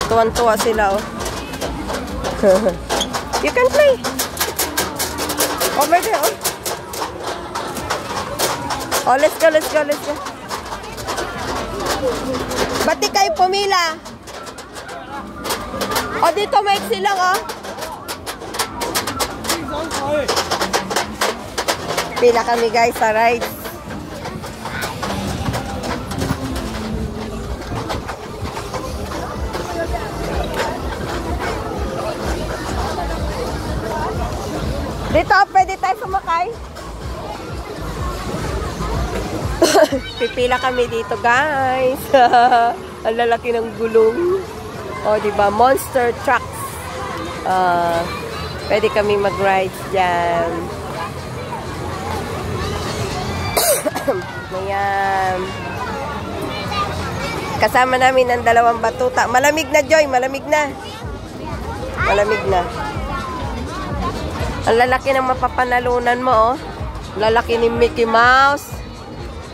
Tuwan-tuwa sila, oh. You can play. Over there, oh. Oh, let's go, let's go, let's go. Ba't di kayo pumila? O, dito maiksi lang, oh. Pila kami, guys, sa ride. Dito, pwede tayo sumakay. Pipila kami dito, guys. Ang lalaki ng gulong. O, diba? Monster trucks. Pwede kami mag-ride dyan. Ayan. Kasama namin ang dalawang batuta. Malamig na, Joy. Malamig na. Malamig na. Ang lalaki ng mapapanalunan mo, oh. Lalaki ni Mickey Mouse.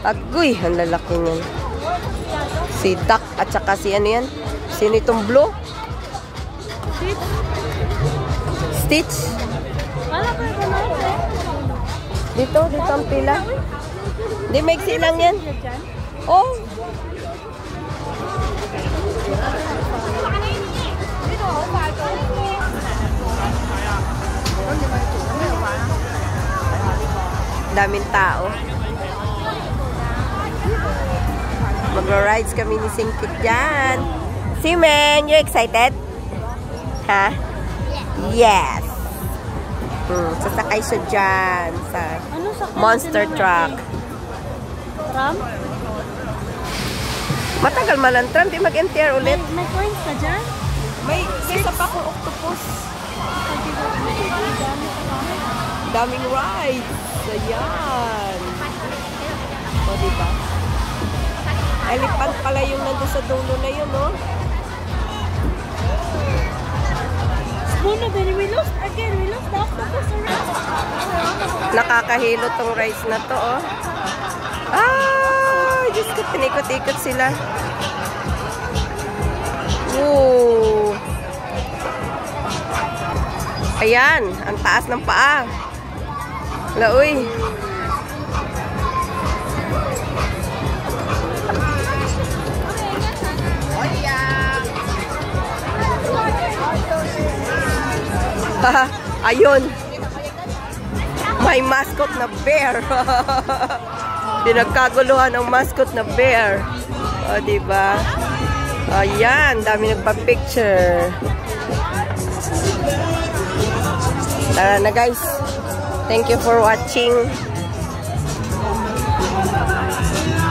Agoy, ang lalaki niyan. Si Duck at saka si ano yan? Sino itong blue? Stitch? Dito ang pila. Di maiksi lang yan. Oh. Daming tao. Mag-rides kami ni Singkit dyan. Simen, you excited? Ha? Yes. Sasakay siya dyan sa monster truck. Tram? Matagal man ang tram. Di mag-NTR ulit. May coins ka dyan? May isa pa akong octopus. Daming rides. Ayan. O, diba? Elephant pala yung nandun sa dulo na yun, no? Spoon of it. We lost again. We lost the octopus already. Nakakahilo tong rides na to, oh. Ah! Diyos ko, tinikot-ikot sila. Woo! Ayan, ang taas ng paa. Lauy. Ayun. May mascot na bear. Pinagkaguluhan ang mascot na bear. O, diba? Ayan, dami nagpa-picture. Tara na, guys. Thank you for watching.